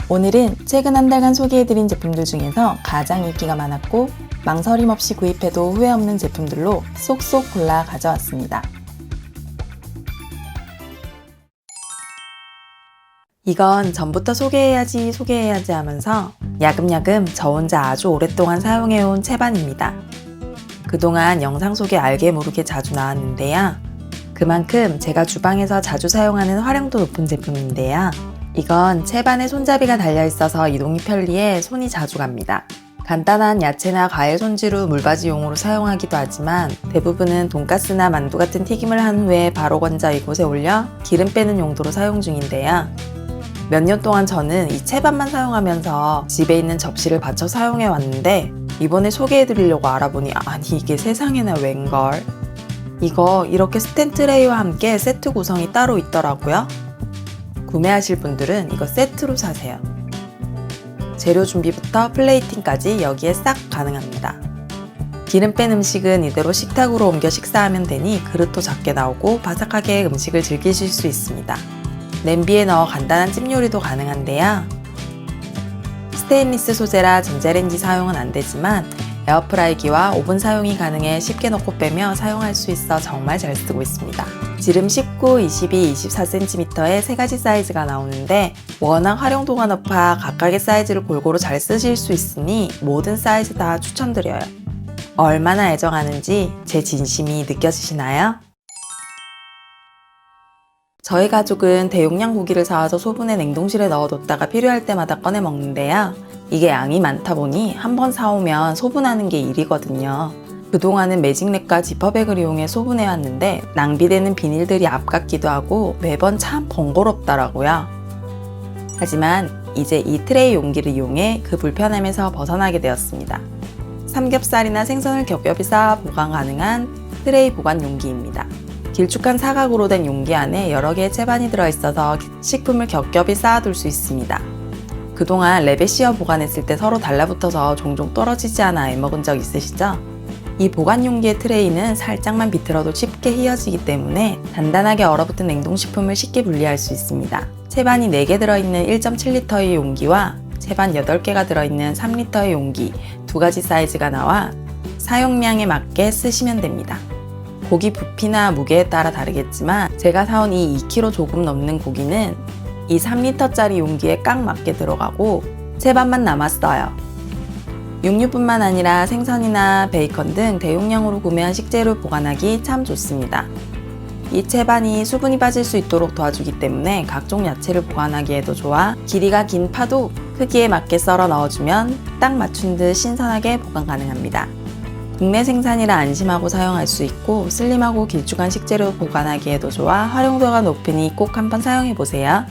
오늘은 최근 한 달간 소개해드린 제품들 중에서 가장 인기가 많았고 망설임 없이 구입해도 후회 없는 제품들로 쏙쏙 골라 가져왔습니다. 이건 전부터 소개해야지 하면서 야금야금 저 혼자 아주 오랫동안 사용해온 채반입니다. 그동안 영상 속에 알게 모르게 자주 나왔는데요. 그만큼 제가 주방에서 자주 사용하는 활용도 높은 제품인데요. 이건 채반에 손잡이가 달려있어서 이동이 편리해 손이 자주 갑니다. 간단한 야채나 과일 손질후 물받이용으로 사용하기도 하지만 대부분은 돈가스나 만두 같은 튀김을 한 후에 바로 건져 이곳에 올려 기름 빼는 용도로 사용 중인데요. 몇 년 동안 저는 이 채반만 사용하면서 집에 있는 접시를 받쳐 사용해 왔는데 이번에 소개해드리려고 알아보니 아니 이게 세상에나 웬걸. 이거 이렇게 스텐 트레이와 함께 세트 구성이 따로 있더라고요. 구매하실 분들은 이거 세트로 사세요. 재료 준비부터 플레이팅까지 여기에 싹 가능합니다. 기름 뺀 음식은 이대로 식탁으로 옮겨 식사하면 되니 그릇도 작게 나오고 바삭하게 음식을 즐기실 수 있습니다. 냄비에 넣어 간단한 찜 요리도 가능한데요. 스테인리스 소재라 전자레인지 사용은 안 되지만 에어프라이기와 오븐 사용이 가능해 쉽게 넣고 빼며 사용할 수 있어 정말 잘 쓰고 있습니다. 지름 19, 22, 24cm의 3가지 사이즈가 나오는데 워낙 활용도가 높아 각각의 사이즈를 골고루 잘 쓰실 수 있으니 모든 사이즈 다 추천드려요. 얼마나 애정하는지 제 진심이 느껴지시나요? 저희 가족은 대용량 고기를 사와서 소분해 냉동실에 넣어뒀다가 필요할 때마다 꺼내 먹는데요. 이게 양이 많다 보니 한번 사오면 소분하는 게 일이거든요. 그동안은 매직넷과 지퍼백을 이용해 소분해왔는데 낭비되는 비닐들이 아깝기도 하고 매번 참 번거롭더라고요. 하지만 이제 이 트레이 용기를 이용해 그 불편함에서 벗어나게 되었습니다. 삼겹살이나 생선을 겹겹이 쌓아 보관 가능한 트레이 보관 용기입니다. 길쭉한 사각으로 된 용기 안에 여러 개의 채반이 들어있어서 식품을 겹겹이 쌓아둘 수 있습니다. 그동안 랩에 씌워 보관했을 때 서로 달라붙어서 종종 떨어지지 않아 애먹은 적 있으시죠? 이 보관 용기의 트레이는 살짝만 비틀어도 쉽게 휘어지기 때문에 단단하게 얼어붙은 냉동식품을 쉽게 분리할 수 있습니다. 채반이 4개 들어있는 1.7L의 용기와 채반 8개가 들어있는 3L의 용기 2가지 사이즈가 나와 사용량에 맞게 쓰시면 됩니다. 고기 부피나 무게에 따라 다르겠지만 제가 사온 이 2kg 조금 넘는 고기는 이 3L짜리 용기에 꽉 맞게 들어가고 채반만 남았어요. 육류뿐만 아니라 생선이나 베이컨 등 대용량으로 구매한 식재료 보관하기 참 좋습니다. 이 채반이 수분이 빠질 수 있도록 도와주기 때문에 각종 야채를 보관하기에도 좋아 길이가 긴 파도 크기에 맞게 썰어 넣어주면 딱 맞춘 듯 신선하게 보관 가능합니다. 국내 생산이라 안심하고 사용할 수 있고 슬림하고 길쭉한 식재료 보관하기에도 좋아 활용도가 높으니 꼭 한번 사용해보세요.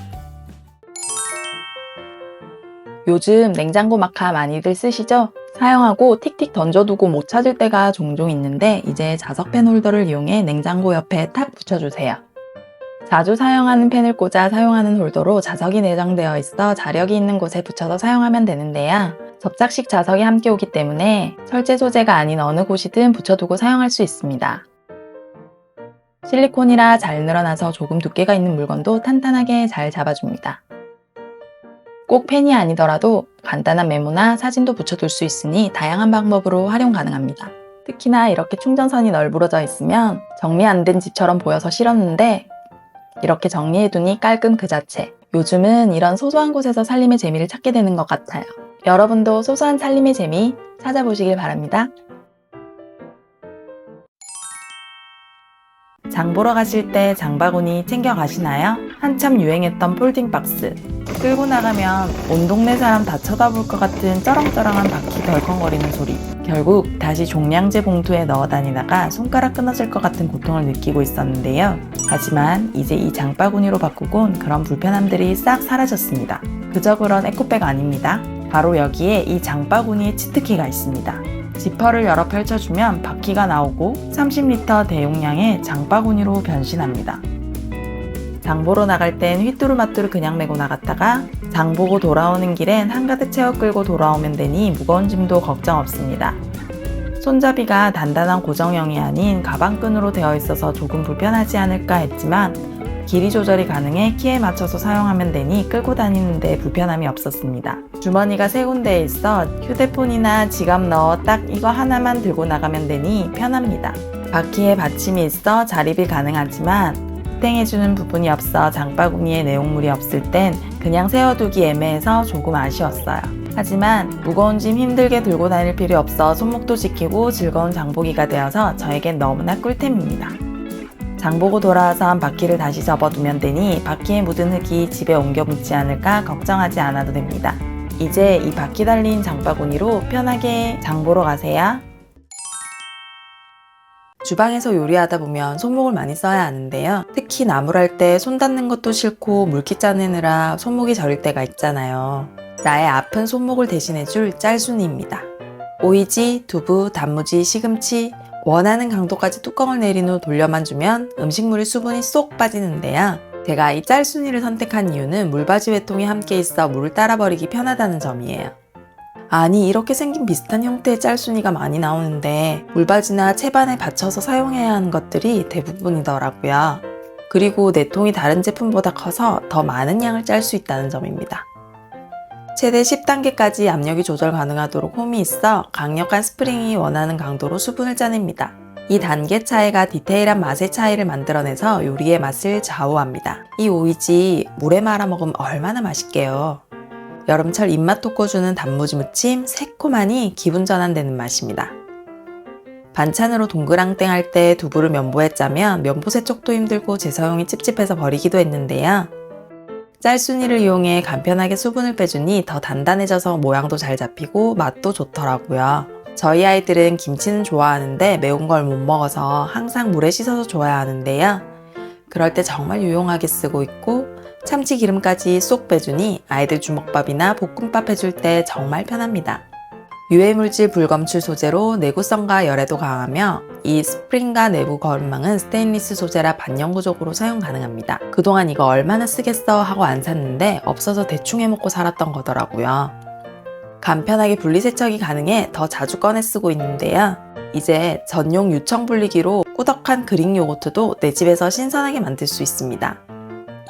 요즘 냉장고 마카 많이들 쓰시죠? 사용하고 틱틱 던져두고 못 찾을 때가 종종 있는데 이제 자석 펜 홀더를 이용해 냉장고 옆에 탁 붙여주세요. 자주 사용하는 펜을 꽂아 사용하는 홀더로 자석이 내장되어 있어 자력이 있는 곳에 붙여서 사용하면 되는데요. 접착식 자석이 함께 오기 때문에 철제 소재가 아닌 어느 곳이든 붙여두고 사용할 수 있습니다. 실리콘이라 잘 늘어나서 조금 두께가 있는 물건도 탄탄하게 잘 잡아줍니다. 꼭 펜이 아니더라도 간단한 메모나 사진도 붙여둘 수 있으니 다양한 방법으로 활용 가능합니다. 특히나 이렇게 충전선이 널브러져 있으면 정리 안 된 집처럼 보여서 싫었는데 이렇게 정리해두니 깔끔 그 자체. 요즘은 이런 소소한 곳에서 살림의 재미를 찾게 되는 것 같아요. 여러분도 소소한 살림의 재미 찾아보시길 바랍니다. 장 보러 가실 때 장바구니 챙겨 가시나요? 한참 유행했던 폴딩 박스. 끌고 나가면 온 동네 사람 다 쳐다볼 것 같은 쩌렁쩌렁한 바퀴 덜컹거리는 소리. 결국 다시 종량제 봉투에 넣어 다니다가 손가락 끊어질 것 같은 고통을 느끼고 있었는데요. 하지만 이제 이 장바구니로 바꾸곤 그런 불편함들이 싹 사라졌습니다. 그저 그런 에코백 아닙니다. 바로 여기에 이 장바구니에 치트키가 있습니다. 지퍼를 열어 펼쳐주면 바퀴가 나오고 30L 대용량의 장바구니로 변신합니다. 장보러 나갈 땐 휘뚜루마뚜루 그냥 메고 나갔다가 장보고 돌아오는 길엔 한가득 채워 끌고 돌아오면 되니 무거운 짐도 걱정 없습니다. 손잡이가 단단한 고정형이 아닌 가방끈으로 되어 있어서 조금 불편하지 않을까 했지만 길이 조절이 가능해 키에 맞춰서 사용하면 되니 끌고 다니는데 불편함이 없었습니다. 주머니가 3군데에 있어 휴대폰이나 지갑 넣어 딱 이거 하나만 들고 나가면 되니 편합니다. 바퀴에 받침이 있어 자립이 가능하지만 땡해주는 부분이 없어 장바구니에 내용물이 없을 땐 그냥 세워두기 애매해서 조금 아쉬웠어요. 하지만 무거운 짐 힘들게 들고 다닐 필요 없어 손목도 지키고 즐거운 장보기가 되어서 저에겐 너무나 꿀템입니다. 장보고 돌아와서 바퀴를 다시 접어두면 되니 바퀴에 묻은 흙이 집에 옮겨 묻지 않을까 걱정하지 않아도 됩니다. 이제 이 바퀴 달린 장바구니로 편하게 장보러 가세요. 주방에서 요리하다 보면 손목을 많이 써야 하는데요. 특히 나물할 때 손 닿는 것도 싫고 물기 짜내느라 손목이 저릴 때가 있잖아요. 나의 아픈 손목을 대신해줄 짤순이입니다. 오이지, 두부, 단무지, 시금치 원하는 강도까지 뚜껑을 내린 후 돌려만 주면 음식물의 수분이 쏙 빠지는데요. 제가 이 짤순이를 선택한 이유는 물받이 외통이 함께 있어 물을 따라 버리기 편하다는 점이에요. 아니 이렇게 생긴 비슷한 형태의 짤순이가 많이 나오는데 물받이나 채반에 받쳐서 사용해야 하는 것들이 대부분이더라고요. 그리고 내통이 다른 제품보다 커서 더 많은 양을 짤 수 있다는 점입니다. 최대 10단계까지 압력이 조절 가능하도록 홈이 있어 강력한 스프링이 원하는 강도로 수분을 짜냅니다. 이 단계 차이가 디테일한 맛의 차이를 만들어내서 요리의 맛을 좌우합니다. 이 오이지 물에 말아 먹으면 얼마나 맛있게요. 여름철 입맛 돋궈주는 단무지 무침 새콤하니 기분 전환되는 맛입니다. 반찬으로 동그랑땡 할 때 두부를 면보에 짜면 면보 세척도 힘들고 재사용이 찝찝해서 버리기도 했는데요. 짤순이를 이용해 간편하게 수분을 빼주니 더 단단해져서 모양도 잘 잡히고 맛도 좋더라고요. 저희 아이들은 김치는 좋아하는데 매운 걸 못 먹어서 항상 물에 씻어서 줘야 하는데요. 그럴 때 정말 유용하게 쓰고 있고 참치 기름까지 쏙 빼주니 아이들 주먹밥이나 볶음밥 해줄 때 정말 편합니다. 유해물질 불검출 소재로 내구성과 열에도 강하며 이 스프링과 내부 거름망은 스테인리스 소재라 반영구적으로 사용 가능합니다. 그동안 이거 얼마나 쓰겠어 하고 안 샀는데 없어서 대충 해먹고 살았던 거더라고요. 간편하게 분리세척이 가능해 더 자주 꺼내 쓰고 있는데요. 이제 전용 유청 분리기로 꾸덕한 그릭 요거트도 내 집에서 신선하게 만들 수 있습니다.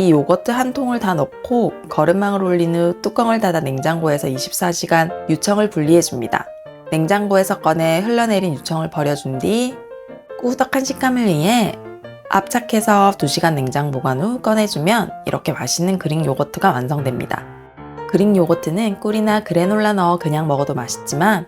이 요거트 한 통을 다 넣고 거름망을 올린 후 뚜껑을 닫아 냉장고에서 24시간 유청을 분리해줍니다. 냉장고에서 꺼내 흘러내린 유청을 버려준 뒤 꾸덕한 식감을 위해 압착해서 2시간 냉장 보관 후 꺼내주면 이렇게 맛있는 그릭 요거트가 완성됩니다. 그릭 요거트는 꿀이나 그래놀라 넣어 그냥 먹어도 맛있지만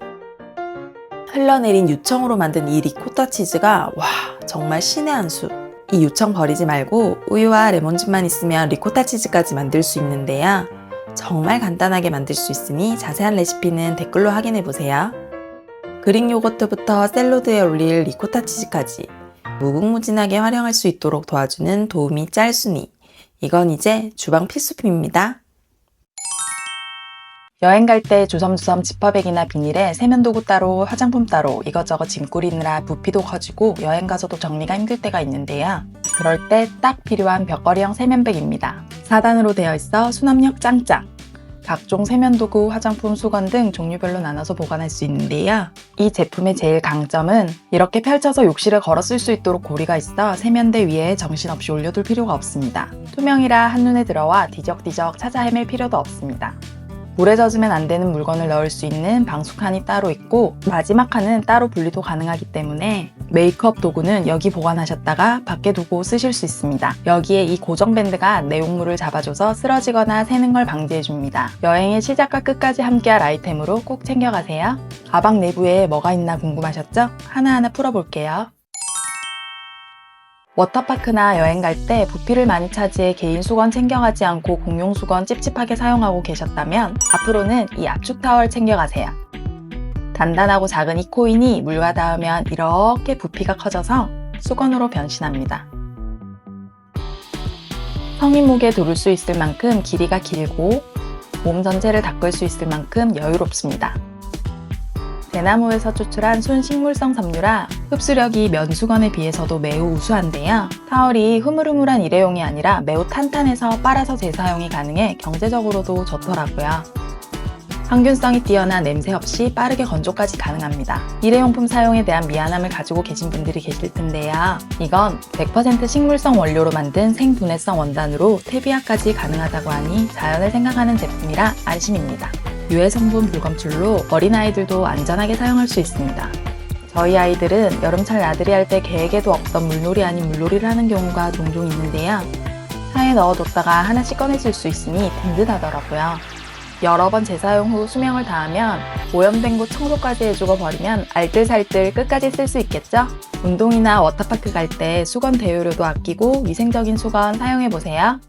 흘러내린 유청으로 만든 이 리코타 치즈가 와 정말 신의 한 수. 이 유청 버리지 말고 우유와 레몬즙만 있으면 리코타 치즈까지 만들 수 있는데요. 정말 간단하게 만들 수 있으니 자세한 레시피는 댓글로 확인해보세요. 그릭 요거트부터 샐러드에 올릴 리코타 치즈까지 무궁무진하게 활용할 수 있도록 도와주는 도우미 짤순이. 이건 이제 주방 필수품입니다. 여행 갈 때 주섬주섬 지퍼백이나 비닐에 세면도구 따로 화장품 따로 이것저것 짐 꾸리느라 부피도 커지고 여행 가서도 정리가 힘들 때가 있는데요. 그럴 때 딱 필요한 벽걸이형 세면백입니다. 4단으로 되어 있어 수납력 짱짱. 각종 세면도구, 화장품, 수건 등 종류별로 나눠서 보관할 수 있는데요. 이 제품의 제일 강점은 이렇게 펼쳐서 욕실에 걸어 쓸 수 있도록 고리가 있어 세면대 위에 정신없이 올려둘 필요가 없습니다. 투명이라 한눈에 들어와 뒤적뒤적 찾아 헤맬 필요도 없습니다. 물에 젖으면 안 되는 물건을 넣을 수 있는 방수칸이 따로 있고 마지막 칸은 따로 분리도 가능하기 때문에 메이크업 도구는 여기 보관하셨다가 밖에 두고 쓰실 수 있습니다. 여기에 이 고정 밴드가 내용물을 잡아줘서 쓰러지거나 새는 걸 방지해줍니다. 여행의 시작과 끝까지 함께할 아이템으로 꼭 챙겨가세요. 가방 내부에 뭐가 있나 궁금하셨죠? 하나하나 풀어볼게요. 워터파크나 여행 갈 때 부피를 많이 차지해 개인 수건 챙겨가지 않고 공용 수건 찝찝하게 사용하고 계셨다면 앞으로는 이 압축 타월 챙겨가세요. 단단하고 작은 이 코인이 물과 닿으면 이렇게 부피가 커져서 수건으로 변신합니다. 성인 목에 두를 수 있을 만큼 길이가 길고 몸 전체를 닦을 수 있을 만큼 여유롭습니다. 대나무에서 추출한 순식물성 섬유라 흡수력이 면수건에 비해서도 매우 우수한데요. 타월이 흐물흐물한 일회용이 아니라 매우 탄탄해서 빨아서 재사용이 가능해 경제적으로도 좋더라고요. 항균성이 뛰어나 냄새 없이 빠르게 건조까지 가능합니다. 일회용품 사용에 대한 미안함을 가지고 계신 분들이 계실 텐데요. 이건 100% 식물성 원료로 만든 생분해성 원단으로 태비압까지 가능하다고 하니 자연을 생각하는 제품이라 안심입니다. 유해 성분 불검출로 어린아이들도 안전하게 사용할 수 있습니다. 저희 아이들은 여름철 나들이 할 때 계획에도 없던 물놀이 아닌 물놀이를 하는 경우가 종종 있는데요. 차에 넣어뒀다가 하나씩 꺼내 쓸 수 있으니 든든하더라고요. 여러 번 재사용 후 수명을 다하면 오염된 곳 청소까지 해주고 버리면 알뜰살뜰 끝까지 쓸 수 있겠죠? 운동이나 워터파크 갈 때 수건 대용료도 아끼고 위생적인 수건 사용해보세요.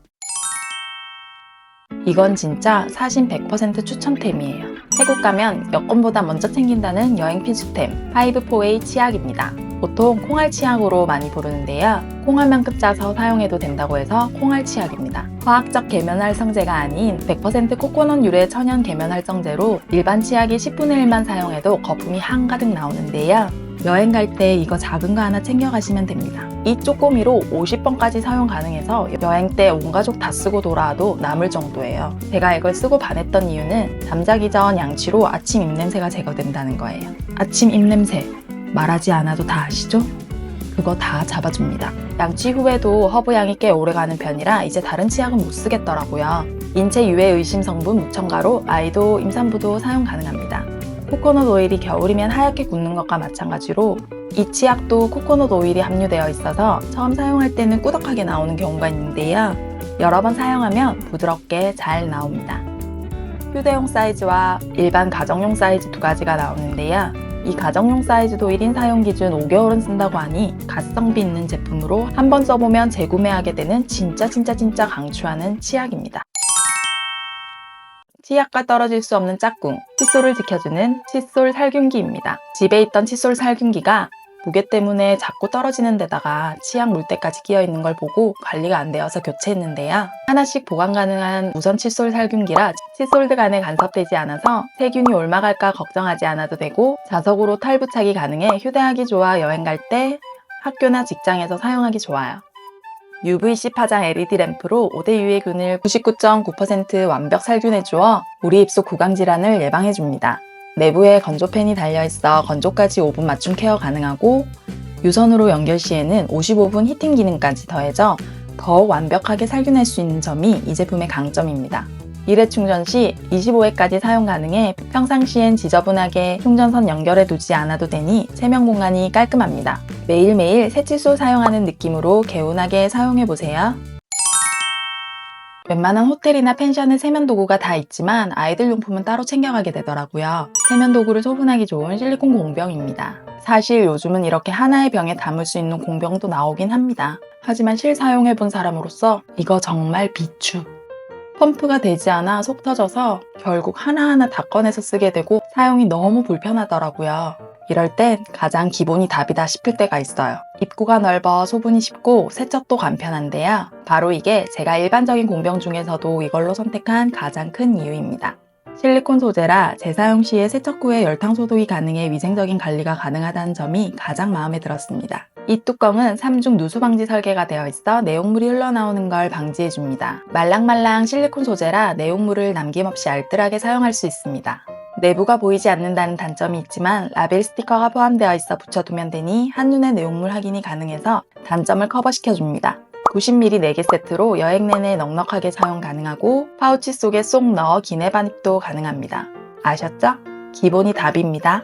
이건 진짜 사신 100% 추천템이에요. 태국 가면 여권보다 먼저 챙긴다는 여행 필수템 5-4A 치약입니다. 보통 콩알 치약으로 많이 부르는데요. 콩알만큼 짜서 사용해도 된다고 해서 콩알 치약입니다. 화학적 계면활성제가 아닌 100% 코코넛 유래 천연 계면활성제로 일반 치약이 10분의 1만 사용해도 거품이 한가득 나오는데요. 여행 갈 때 이거 작은 거 하나 챙겨가시면 됩니다. 이 쪼꼬미로 50번까지 사용 가능해서 여행 때 온 가족 다 쓰고 돌아와도 남을 정도예요. 제가 이걸 쓰고 반했던 이유는 잠자기 전 양치로 아침 입냄새가 제거된다는 거예요. 아침 입냄새 말하지 않아도 다 아시죠? 그거 다 잡아줍니다. 양치 후에도 허브향이 꽤 오래가는 편이라 이제 다른 치약은 못 쓰겠더라고요. 인체 유해 의심 성분 무첨가로 아이도 임산부도 사용 가능합니다. 코코넛 오일이 겨울이면 하얗게 굳는 것과 마찬가지로 이 치약도 코코넛 오일이 함유되어 있어서 처음 사용할 때는 꾸덕하게 나오는 경우가 있는데요. 여러 번 사용하면 부드럽게 잘 나옵니다. 휴대용 사이즈와 일반 가정용 사이즈 두 가지가 나오는데요. 이 가정용 사이즈도 1인 사용 기준 5개월은 쓴다고 하니 가성비 있는 제품으로 한번 써보면 재구매하게 되는 진짜 강추하는 치약입니다. 치약과 떨어질 수 없는 짝꿍, 칫솔을 지켜주는 칫솔 살균기입니다. 집에 있던 칫솔 살균기가 무게 때문에 자꾸 떨어지는 데다가 치약 물때까지 끼어 있는 걸 보고 관리가 안 되어서 교체했는데요. 하나씩 보관 가능한 무선 칫솔 살균기라 칫솔드 간에 간섭되지 않아서 세균이 옮아갈까 걱정하지 않아도 되고 자석으로 탈부착이 가능해 휴대하기 좋아 여행 갈 때 학교나 직장에서 사용하기 좋아요. UVC 파장 LED 램프로 5대 유해균을 99.9% 완벽 살균해주어 우리 입속 구강 질환을 예방해줍니다. 내부에 건조팬이 달려있어 건조까지 5분 맞춤 케어 가능하고 유선으로 연결 시에는 55분 히팅 기능까지 더해져 더욱 완벽하게 살균할 수 있는 점이 이 제품의 강점입니다. 1회 충전 시 25회까지 사용 가능해 평상시엔 지저분하게 충전선 연결해 두지 않아도 되니 세면 공간이 깔끔합니다. 매일매일 새 칫솔 사용하는 느낌으로 개운하게 사용해보세요. 웬만한 호텔이나 펜션은 세면 도구가 다 있지만 아이들 용품은 따로 챙겨가게 되더라고요. 세면 도구를 소분하기 좋은 실리콘 공병입니다. 사실 요즘은 이렇게 하나의 병에 담을 수 있는 공병도 나오긴 합니다. 하지만 실사용해본 사람으로서 이거 정말 비추. 펌프가 되지 않아 속 터져서 결국 하나하나 다 꺼내서 쓰게 되고 사용이 너무 불편하더라고요. 이럴 땐 가장 기본이 답이다 싶을 때가 있어요. 입구가 넓어 소분이 쉽고 세척도 간편한데요. 바로 이게 제가 일반적인 공병 중에서도 이걸로 선택한 가장 큰 이유입니다. 실리콘 소재라 재사용 시에 세척 후에 열탕 소독이 가능해 위생적인 관리가 가능하다는 점이 가장 마음에 들었습니다. 이 뚜껑은 3중 누수 방지 설계가 되어 있어 내용물이 흘러나오는 걸 방지해줍니다. 말랑말랑 실리콘 소재라 내용물을 남김없이 알뜰하게 사용할 수 있습니다. 내부가 보이지 않는다는 단점이 있지만 라벨 스티커가 포함되어 있어 붙여두면 되니 한눈에 내용물 확인이 가능해서 단점을 커버시켜줍니다. 90ml 4개 세트로 여행 내내 넉넉하게 사용 가능하고 파우치 속에 쏙 넣어 기내 반입도 가능합니다. 아셨죠? 기본이 답입니다.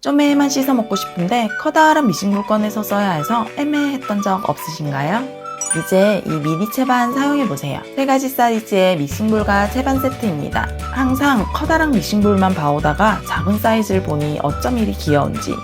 쪼매만 씻어 먹고 싶은데 커다란 미싱물 꺼내서 써야 해서 애매했던 적 없으신가요? 이제 이 미니 채반 사용해보세요. 3가지 사이즈의 미싱볼과 채반 세트입니다. 항상 커다란 미싱볼만 봐오다가 작은 사이즈를 보니 어쩜 이리 귀여운지.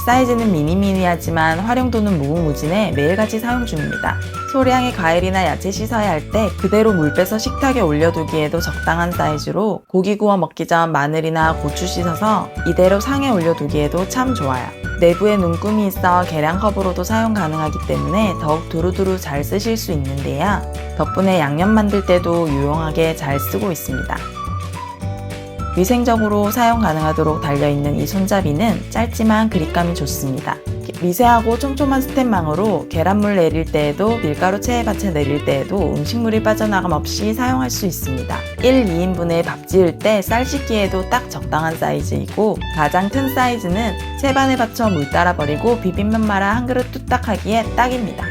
사이즈는 미니미니하지만 활용도는 무궁무진해 매일같이 사용 중입니다. 소량의 과일이나 야채 씻어야 할 때 그대로 물 빼서 식탁에 올려두기에도 적당한 사이즈로 고기 구워 먹기 전 마늘이나 고추 씻어서 이대로 상에 올려두기에도 참 좋아요. 내부에 눈금이 있어 계량컵으로도 사용 가능하기 때문에 더욱 두루두루 잘 쓰실 수 있는데요. 덕분에 양념 만들 때도 유용하게 잘 쓰고 있습니다. 위생적으로 사용 가능하도록 달려있는 이 손잡이는 짧지만 그립감이 좋습니다. 미세하고 촘촘한 스텐망으로 계란물 내릴 때에도 밀가루 체에받쳐 내릴 때에도 음식물이 빠져나감 없이 사용할 수 있습니다. 1, 2인분의 밥 지을 때 쌀 씻기에도 딱 적당한 사이즈이고 가장 큰 사이즈는 채반에 받쳐 물 따라 버리고 비빔면 말아 한 그릇 뚝딱 하기에 딱입니다.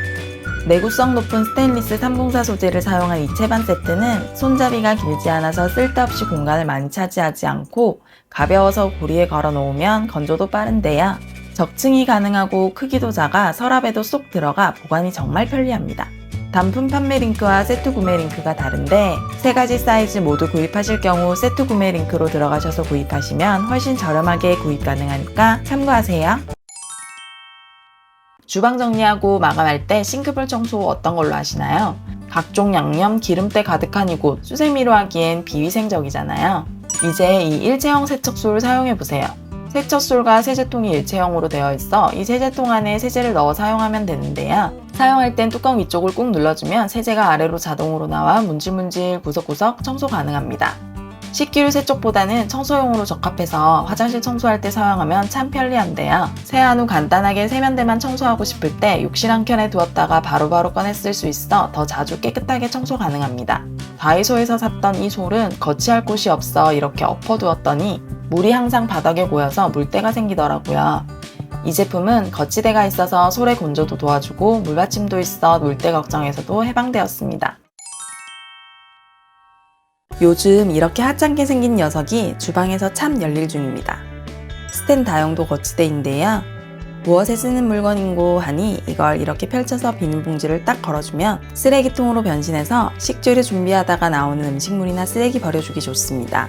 내구성 높은 스테인리스 304 소재를 사용한 이 채반 세트는 손잡이가 길지 않아서 쓸데없이 공간을 많이 차지하지 않고 가벼워서 고리에 걸어 놓으면 건조도 빠른데요. 적층이 가능하고 크기도 작아 서랍에도 쏙 들어가 보관이 정말 편리합니다. 단품 판매 링크와 세트 구매 링크가 다른데 세 가지 사이즈 모두 구입하실 경우 세트 구매 링크로 들어가셔서 구입하시면 훨씬 저렴하게 구입 가능하니까 참고하세요. 주방 정리하고 마감할 때 싱크볼 청소 어떤 걸로 하시나요? 각종 양념, 기름때 가득한 이곳 수세미로 하기엔 비위생적이잖아요. 이제 이 일체형 세척술을 사용해보세요. 세척술과 세제통이 일체형으로 되어 있어 이 세제통 안에 세제를 넣어 사용하면 되는데요. 사용할 땐 뚜껑 위쪽을 꾹 눌러주면 세제가 아래로 자동으로 나와 문질문질 구석구석 청소 가능합니다. 식기류 세척보다는 청소용으로 적합해서 화장실 청소할 때 사용하면 참 편리한데요. 세안 후 간단하게 세면대만 청소하고 싶을 때 욕실 한 켠에 두었다가 바로바로 꺼내 쓸 수 있어 더 자주 깨끗하게 청소 가능합니다. 다이소에서 샀던 이 솔은 거치할 곳이 없어 이렇게 엎어두었더니 물이 항상 바닥에 고여서 물때가 생기더라고요. 이 제품은 거치대가 있어서 솔의 건조도 도와주고 물받침도 있어 물때 걱정에서도 해방되었습니다. 요즘 이렇게 하찮게 생긴 녀석이 주방에서 참 열일 중입니다. 스텐 다용도 거치대인데요. 무엇에 쓰는 물건인고 하니 이걸 이렇게 펼쳐서 비닐봉지를 딱 걸어주면 쓰레기통으로 변신해서 식재료 준비하다가 나오는 음식물이나 쓰레기 버려주기 좋습니다.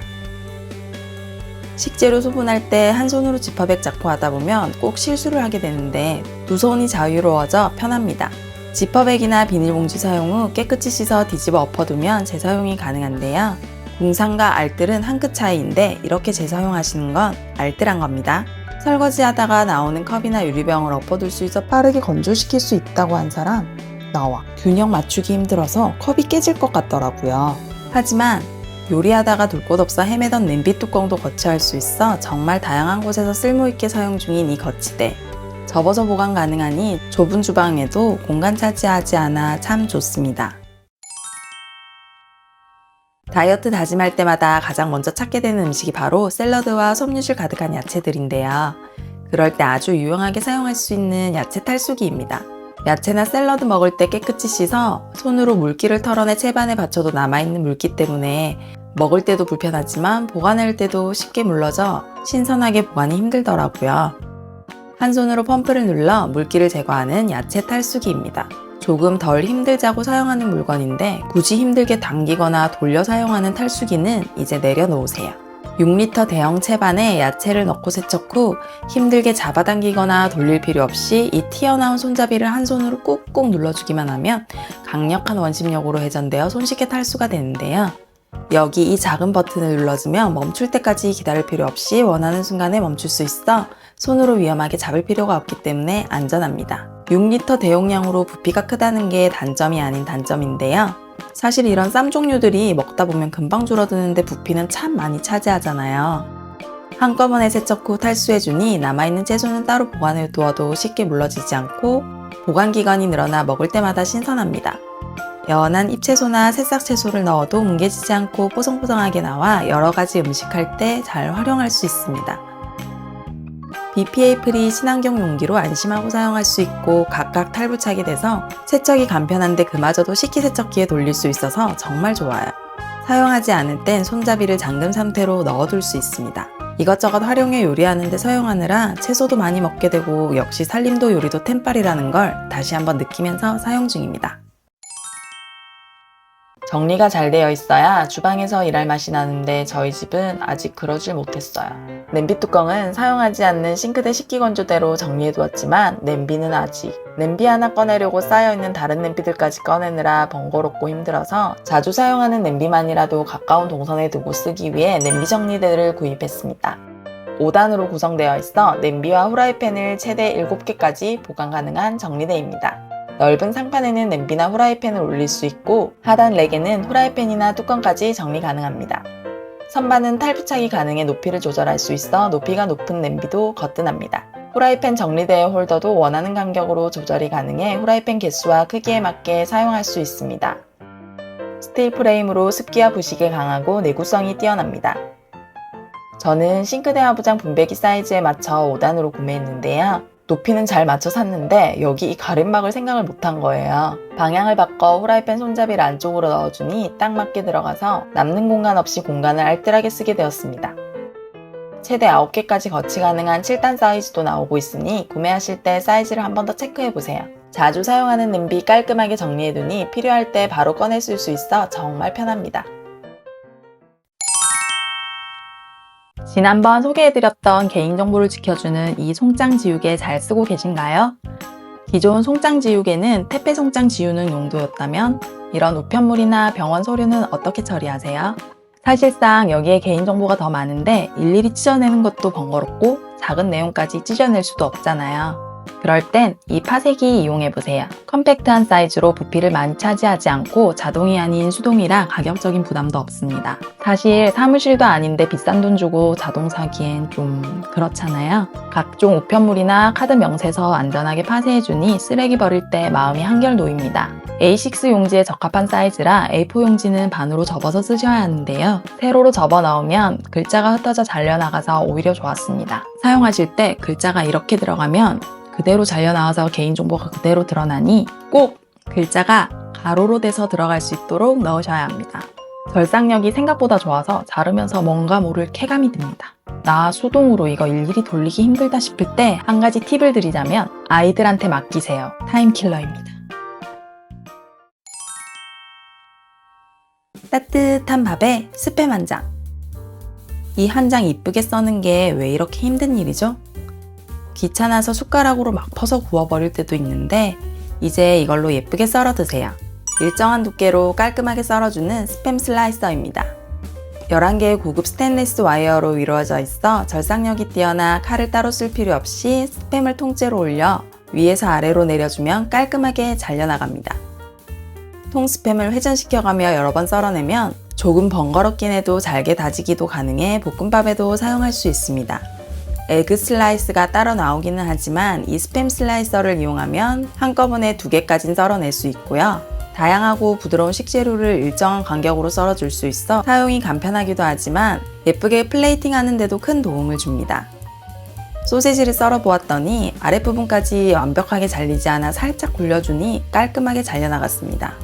식재료 소분할 때 한 손으로 지퍼백 잡고 하다 보면 꼭 실수를 하게 되는데 두 손이 자유로워져 편합니다. 지퍼백이나 비닐봉지 사용 후 깨끗이 씻어 뒤집어 엎어두면 재사용이 가능한데요. 궁상과 알뜰은 한 끗 차이인데 이렇게 재사용하시는 건 알뜰한 겁니다. 설거지하다가 나오는 컵이나 유리병을 엎어둘 수 있어 빠르게 건조시킬 수 있다고 한 사람 나와. 균형 맞추기 힘들어서 컵이 깨질 것 같더라고요. 하지만 요리하다가 둘 곳 없어 헤매던 냄비 뚜껑도 거치할 수 있어 정말 다양한 곳에서 쓸모있게 사용 중인 이 거치대. 접어서 보관 가능하니 좁은 주방에도 공간 차지하지 않아 참 좋습니다. 다이어트 다짐할 때마다 가장 먼저 찾게 되는 음식이 바로 샐러드와 섬유질 가득한 야채들인데요. 그럴 때 아주 유용하게 사용할 수 있는 야채 탈수기입니다. 야채나 샐러드 먹을 때 깨끗이 씻어 손으로 물기를 털어내 채반에 받쳐도 남아있는 물기 때문에 먹을 때도 불편하지만 보관할 때도 쉽게 물러져 신선하게 보관이 힘들더라고요. 한 손으로 펌프를 눌러 물기를 제거하는 야채 탈수기입니다. 조금 덜 힘들자고 사용하는 물건인데 굳이 힘들게 당기거나 돌려 사용하는 탈수기는 이제 내려놓으세요. 6리터 대형 채반에 야채를 넣고 세척 후 힘들게 잡아당기거나 돌릴 필요 없이 이 튀어나온 손잡이를 한 손으로 꾹꾹 눌러주기만 하면 강력한 원심력으로 회전되어 손쉽게 탈수가 되는데요. 여기 이 작은 버튼을 눌러주면 멈출 때까지 기다릴 필요 없이 원하는 순간에 멈출 수 있어 손으로 위험하게 잡을 필요가 없기 때문에 안전합니다. 6리터 대용량으로 부피가 크다는 게 단점이 아닌 단점인데요. 사실 이런 쌈 종류들이 먹다 보면 금방 줄어드는데 부피는 참 많이 차지하잖아요. 한꺼번에 세척 후 탈수해주니 남아있는 채소는 따로 보관해 두어도 쉽게 물러지지 않고 보관기간이 늘어나 먹을 때마다 신선합니다. 연한 잎채소나 새싹채소를 넣어도 뭉개지지 않고 뽀송뽀송하게 나와 여러가지 음식할 때 잘 활용할 수 있습니다. BPA 프리 친환경 용기로 안심하고 사용할 수 있고 각각 탈부착이 돼서 세척이 간편한데 그마저도 식기세척기에 돌릴 수 있어서 정말 좋아요. 사용하지 않을 땐 손잡이를 잠금 상태로 넣어둘 수 있습니다. 이것저것 활용해 요리하는 데 사용하느라 채소도 많이 먹게 되고 역시 살림도 요리도 템빨이라는 걸 다시 한번 느끼면서 사용 중입니다. 정리가 잘 되어 있어야 주방에서 일할 맛이 나는데 저희 집은 아직 그러질 못했어요. 냄비 뚜껑은 사용하지 않는 싱크대 식기건조대로 정리해두었지만 냄비는 아직. 냄비 하나 꺼내려고 쌓여있는 다른 냄비들까지 꺼내느라 번거롭고 힘들어서 자주 사용하는 냄비만이라도 가까운 동선에 두고 쓰기 위해 냄비 정리대를 구입했습니다. 5단으로 구성되어 있어 냄비와 후라이팬을 최대 7개까지 보관 가능한 정리대입니다. 넓은 상판에는 냄비나 후라이팬을 올릴 수 있고 하단 랙에는 후라이팬이나 뚜껑까지 정리 가능합니다. 선반은 탈부착이 가능해 높이를 조절할 수 있어 높이가 높은 냄비도 거뜬합니다. 후라이팬 정리대의 홀더도 원하는 간격으로 조절이 가능해 후라이팬 개수와 크기에 맞게 사용할 수 있습니다. 스틸 프레임으로 습기와 부식에 강하고 내구성이 뛰어납니다. 저는 싱크대 하부장 분배기 사이즈에 맞춰 5단으로 구매했는데요. 높이는 잘 맞춰 샀는데 여기 이 가림막을 생각을 못한 거예요. 방향을 바꿔 후라이팬 손잡이를 안쪽으로 넣어주니 딱 맞게 들어가서 남는 공간 없이 공간을 알뜰하게 쓰게 되었습니다. 최대 9개까지 거치 가능한 7단 사이즈도 나오고 있으니 구매하실 때 사이즈를 한 번 더 체크해보세요. 자주 사용하는 냄비 깔끔하게 정리해두니 필요할 때 바로 꺼내 쓸 수 있어 정말 편합니다. 지난번 소개해드렸던 개인정보를 지켜주는 이 송장 지우개 잘 쓰고 계신가요? 기존 송장 지우개는 택배 송장 지우는 용도였다면 이런 우편물이나 병원 서류는 어떻게 처리하세요? 사실상 여기에 개인정보가 더 많은데 일일이 찢어내는 것도 번거롭고 작은 내용까지 찢어낼 수도 없잖아요. 그럴 땐 이 파쇄기 이용해보세요. 컴팩트한 사이즈로 부피를 많이 차지하지 않고 자동이 아닌 수동이라 가격적인 부담도 없습니다. 사실 사무실도 아닌데 비싼 돈 주고 자동 사기엔 좀 그렇잖아요. 각종 우편물이나 카드 명세서 안전하게 파쇄해주니 쓰레기 버릴 때 마음이 한결 놓입니다. A6 용지에 적합한 사이즈라 A4 용지는 반으로 접어서 쓰셔야 하는데요. 세로로 접어 넣으면 글자가 흩어져 잘려나가서 오히려 좋았습니다. 사용하실 때 글자가 이렇게 들어가면 그대로 잘려나와서 개인정보가 그대로 드러나니 꼭 글자가 가로로 돼서 들어갈 수 있도록 넣으셔야 합니다. 절삭력이 생각보다 좋아서 자르면서 뭔가 모를 쾌감이 듭니다. 나 수동으로 이거 일일이 돌리기 힘들다 싶을 때 한 가지 팁을 드리자면 아이들한테 맡기세요. 타임킬러입니다. 따뜻한 밥에 스팸 한 장. 이 한 장 이쁘게 써는 게 왜 이렇게 힘든 일이죠? 귀찮아서 숟가락으로 막 퍼서 구워버릴 때도 있는데 이제 이걸로 예쁘게 썰어 드세요. 일정한 두께로 깔끔하게 썰어주는 스팸 슬라이서입니다. 11개의 고급 스테인리스 와이어로 이루어져 있어 절삭력이 뛰어나 칼을 따로 쓸 필요 없이 스팸을 통째로 올려 위에서 아래로 내려주면 깔끔하게 잘려나갑니다. 통 스팸을 회전시켜가며 여러 번 썰어내면 조금 번거롭긴 해도 잘게 다지기도 가능해 볶음밥에도 사용할 수 있습니다. 에그 슬라이스가 따로 나오기는 하지만 이 스팸 슬라이서를 이용하면 한꺼번에 2개까지 썰어낼 수 있고요. 다양하고 부드러운 식재료를 일정한 간격으로 썰어줄 수 있어 사용이 간편하기도 하지만 예쁘게 플레이팅 하는데도 큰 도움을 줍니다. 소시지를 썰어 보았더니 아랫부분까지 완벽하게 잘리지 않아 살짝 굴려주니 깔끔하게 잘려나갔습니다.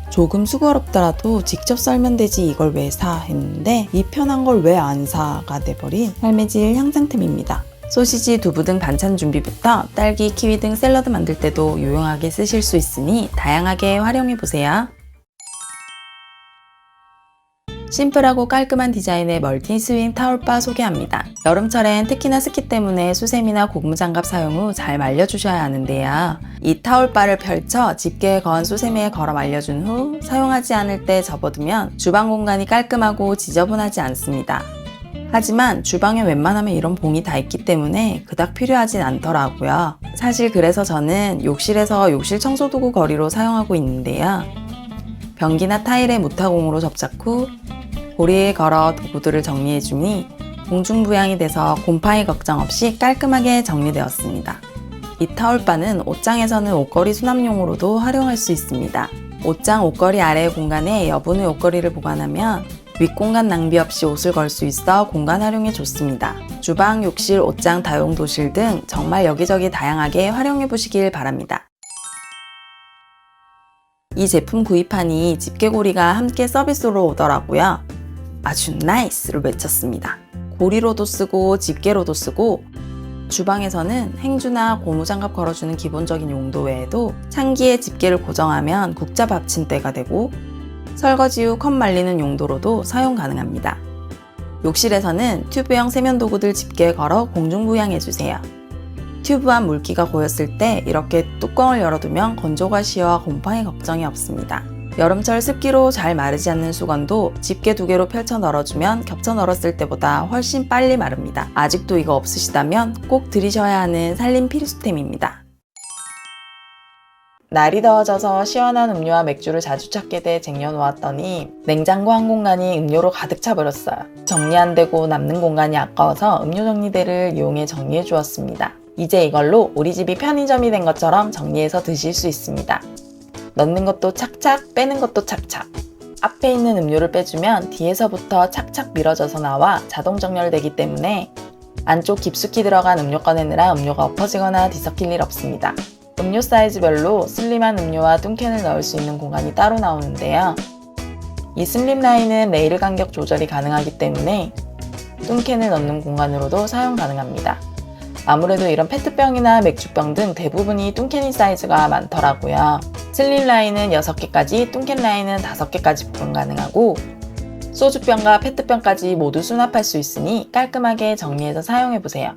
조금 수고롭더라도 직접 썰면 되지 이걸 왜 사 했는데 이 편한 걸 왜 안 사가 돼버린 삶의 질 향상템입니다. 소시지, 두부 등 반찬 준비부터 딸기, 키위 등 샐러드 만들 때도 유용하게 쓰실 수 있으니 다양하게 활용해보세요. 심플하고 깔끔한 디자인의 멀티 스윙 타올바 소개합니다. 여름철엔 특히나 습기 때문에 수세미나 고무장갑 사용 후 잘 말려주셔야 하는데요. 이 타올바를 펼쳐 집게에 건 수세미에 걸어 말려준 후 사용하지 않을 때 접어두면 주방 공간이 깔끔하고 지저분하지 않습니다. 하지만 주방에 웬만하면 이런 봉이 다 있기 때문에 그닥 필요하진 않더라고요. 사실 그래서 저는 욕실에서 욕실 청소도구 거리로 사용하고 있는데요. 변기나 타일에 무타공으로 접착 후 고리에 걸어 도구들을 정리해주니 공중부양이 돼서 곰팡이 걱정 없이 깔끔하게 정리되었습니다. 이 타올바는 옷장에서는 옷걸이 수납용으로도 활용할 수 있습니다. 옷장 옷걸이 아래 공간에 여분의 옷걸이를 보관하면 윗공간 낭비 없이 옷을 걸 수 있어 공간 활용에 좋습니다. 주방, 욕실, 옷장, 다용도실 등 정말 여기저기 다양하게 활용해 보시길 바랍니다. 이 제품 구입하니 집게고리가 함께 서비스로 오더라고요. 아주 나이스를 외쳤습니다. 고리로도 쓰고 집게로도 쓰고 주방에서는 행주나 고무장갑 걸어주는 기본적인 용도 외에도 창기에 집게를 고정하면 국자 받침대가 되고 설거지 후 컵 말리는 용도로도 사용 가능합니다. 욕실에서는 튜브형 세면도구들 집게에 걸어 공중부양해주세요. 튜브안 물기가 고였을 때 이렇게 뚜껑을 열어두면 건조가 쉬워 곰팡이 걱정이 없습니다. 여름철 습기로 잘 마르지 않는 수건도 집게 2개로 펼쳐 널어주면 겹쳐 널었을 때보다 훨씬 빨리 마릅니다. 아직도 이거 없으시다면 꼭 들이셔야 하는 살림 필수템입니다. 날이 더워져서 시원한 음료와 맥주를 자주 찾게 돼 쟁여놓았더니 냉장고 한 공간이 음료로 가득 차버렸어요. 정리 안 되고 남는 공간이 아까워서 음료 정리대를 이용해 정리해 주었습니다. 이제 이걸로 우리 집이 편의점이 된 것처럼 정리해서 드실 수 있습니다. 넣는 것도 착착, 빼는 것도 착착. 앞에 있는 음료를 빼주면 뒤에서부터 착착 밀어져서 나와 자동 정렬되기 때문에 안쪽 깊숙이 들어간 음료 꺼내느라 음료가 엎어지거나 뒤섞일 일 없습니다. 음료 사이즈별로 슬림한 음료와 뚱캔을 넣을 수 있는 공간이 따로 나오는데요. 이 슬림 라인은 레일 간격 조절이 가능하기 때문에 뚱캔을 넣는 공간으로도 사용 가능합니다. 아무래도 이런 페트병이나 맥주병 등 대부분이 뚱캔이 사이즈가 많더라고요. 슬림 라인은 6개까지, 뚱캔 라인은 5개까지 보관 가능하고 소주병과 페트병까지 모두 수납할 수 있으니 깔끔하게 정리해서 사용해보세요.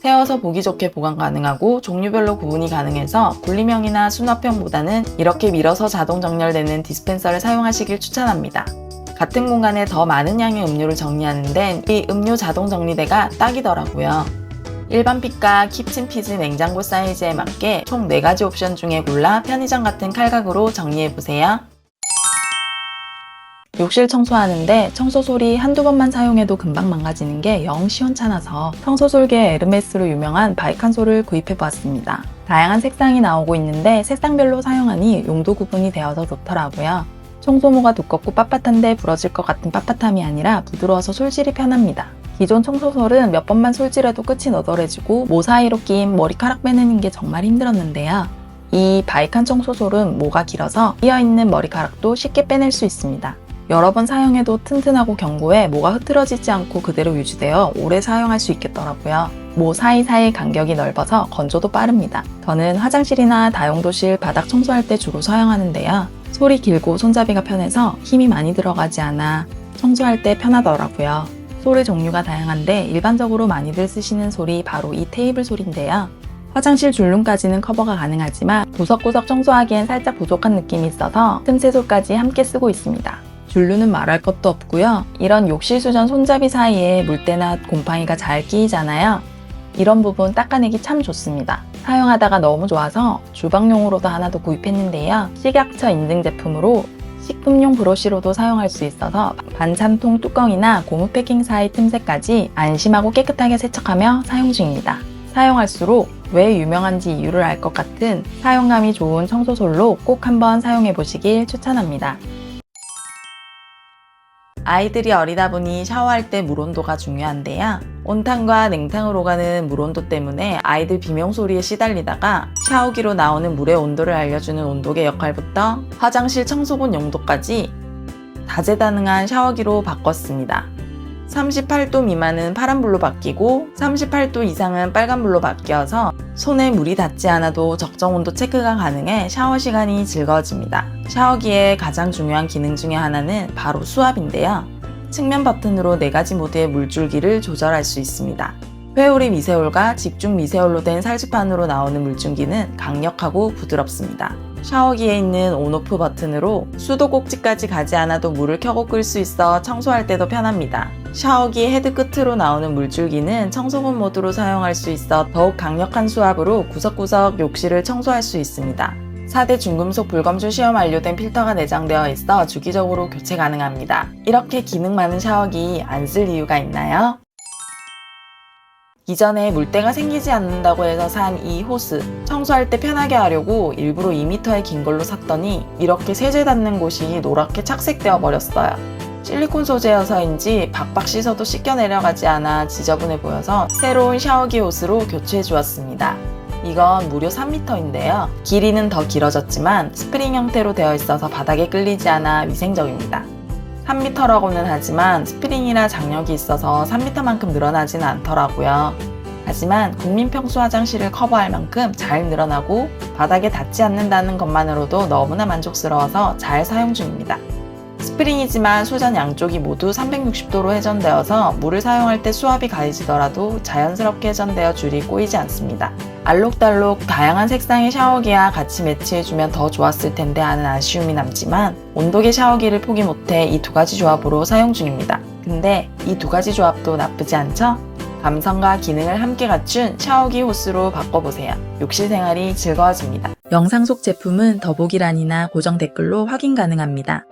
세워서 보기 좋게 보관 가능하고 종류별로 구분이 가능해서 분리형이나 수납형보다는 이렇게 밀어서 자동 정렬되는 디스펜서를 사용하시길 추천합니다. 같은 공간에 더 많은 양의 음료를 정리하는 데는 이 음료 자동 정리대가 딱이더라고요. 일반 핏과 키친 핏의 냉장고 사이즈에 맞게 총 4가지 옵션 중에 골라 편의점 같은 칼각으로 정리해보세요. 욕실 청소하는데 청소솔이 한두 번만 사용해도 금방 망가지는 게 영 시원찮아서 청소솔계 에르메스로 유명한 바이칸솔을 구입해보았습니다. 다양한 색상이 나오고 있는데 색상별로 사용하니 용도 구분이 되어서 좋더라고요. 청소모가 두껍고 빳빳한데 부러질 것 같은 빳빳함이 아니라 부드러워서 솔질이 편합니다. 기존 청소솔은 몇 번만 솔질해도 끝이 너덜해지고 모 사이로 끼인 머리카락 빼내는 게 정말 힘들었는데요. 이 바이칸 청소솔은 모가 길어서 끼어있는 머리카락도 쉽게 빼낼 수 있습니다. 여러 번 사용해도 튼튼하고 견고해 모가 흐트러지지 않고 그대로 유지되어 오래 사용할 수 있겠더라고요. 모 사이사이 간격이 넓어서 건조도 빠릅니다. 저는 화장실이나 다용도실 바닥 청소할 때 주로 사용하는데요. 솔이 길고 손잡이가 편해서 힘이 많이 들어가지 않아 청소할 때 편하더라고요. 솔의 종류가 다양한데 일반적으로 많이들 쓰시는 솔이 바로 이 테이블 솔인데요. 화장실 줄눈까지는 커버가 가능하지만 구석구석 청소하기엔 살짝 부족한 느낌이 있어서 틈새 솔까지 함께 쓰고 있습니다. 줄눈은 말할 것도 없고요. 이런 욕실 수전 손잡이 사이에 물때나 곰팡이가 잘 끼이잖아요. 이런 부분 닦아내기 참 좋습니다. 사용하다가 너무 좋아서 주방용으로도 하나 더 구입했는데요. 식약처 인증 제품으로 식품용 브러쉬로도 사용할 수 있어서 반찬통 뚜껑이나 고무 패킹 사이 틈새까지 안심하고 깨끗하게 세척하며 사용 중입니다. 사용할수록 왜 유명한지 이유를 알 것 같은 사용감이 좋은 청소솔로 꼭 한번 사용해 보시길 추천합니다. 아이들이 어리다 보니 샤워할 때 물 온도가 중요한데요. 온탕과 냉탕으로 가는 물 온도 때문에 아이들 비명 소리에 시달리다가 샤워기로 나오는 물의 온도를 알려주는 온도계 역할부터 화장실 청소본 용도까지 다재다능한 샤워기로 바꿨습니다. 38도 미만은 파란불로 바뀌고 38도 이상은 빨간불로 바뀌어서 손에 물이 닿지 않아도 적정 온도 체크가 가능해 샤워 시간이 즐거워집니다. 샤워기의 가장 중요한 기능 중에 하나는 바로 수압인데요. 측면 버튼으로 4가지 모드의 물줄기를 조절할 수 있습니다. 회오리 미세홀과 집중 미세홀로 된 살수판으로 나오는 물줄기는 강력하고 부드럽습니다. 샤워기에 있는 온오프 버튼으로 수도 꼭지까지 가지 않아도 물을 켜고 끌 수 있어 청소할 때도 편합니다. 샤워기 헤드 끝으로 나오는 물줄기는 청소본 모드로 사용할 수 있어 더욱 강력한 수압으로 구석구석 욕실을 청소할 수 있습니다. 4대 중금속 불검출 시험 완료된 필터가 내장되어 있어 주기적으로 교체 가능합니다. 이렇게 기능 많은 샤워기 안 쓸 이유가 있나요? 이전에 물때가 생기지 않는다고 해서 산 이 호스 청소할 때 편하게 하려고 일부러 2m의 긴 걸로 샀더니 이렇게 세제 닿는 곳이 노랗게 착색되어 버렸어요. 실리콘 소재여서인지 박박 씻어도 씻겨 내려가지 않아 지저분해 보여서 새로운 샤워기 호스로 교체해 주었습니다. 이건 무려 3m인데요. 길이는 더 길어졌지만 스프링 형태로 되어 있어서 바닥에 끌리지 않아 위생적입니다. 3m라고는 하지만 스프링이라 장력이 있어서 3m만큼 늘어나지는 않더라고요. 하지만 국민 평수 화장실을 커버할 만큼 잘 늘어나고 바닥에 닿지 않는다는 것만으로도 너무나 만족스러워서 잘 사용 중입니다. 스프링이지만 수전 양쪽이 모두 360도로 회전되어서 물을 사용할 때 수압이 가해지더라도 자연스럽게 회전되어 줄이 꼬이지 않습니다. 알록달록 다양한 색상의 샤워기와 같이 매치해주면 더 좋았을 텐데 하는 아쉬움이 남지만 온도계 샤워기를 포기 못해 이 2가지 조합으로 사용 중입니다. 근데 이 2가지 조합도 나쁘지 않죠? 감성과 기능을 함께 갖춘 샤워기 호스로 바꿔보세요. 욕실 생활이 즐거워집니다. 영상 속 제품은 더보기란이나 고정 댓글로 확인 가능합니다.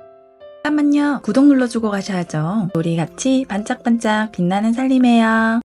잠깐만요. 구독 눌러주고 가셔야죠. 우리 같이 반짝반짝 빛나는 살림해요.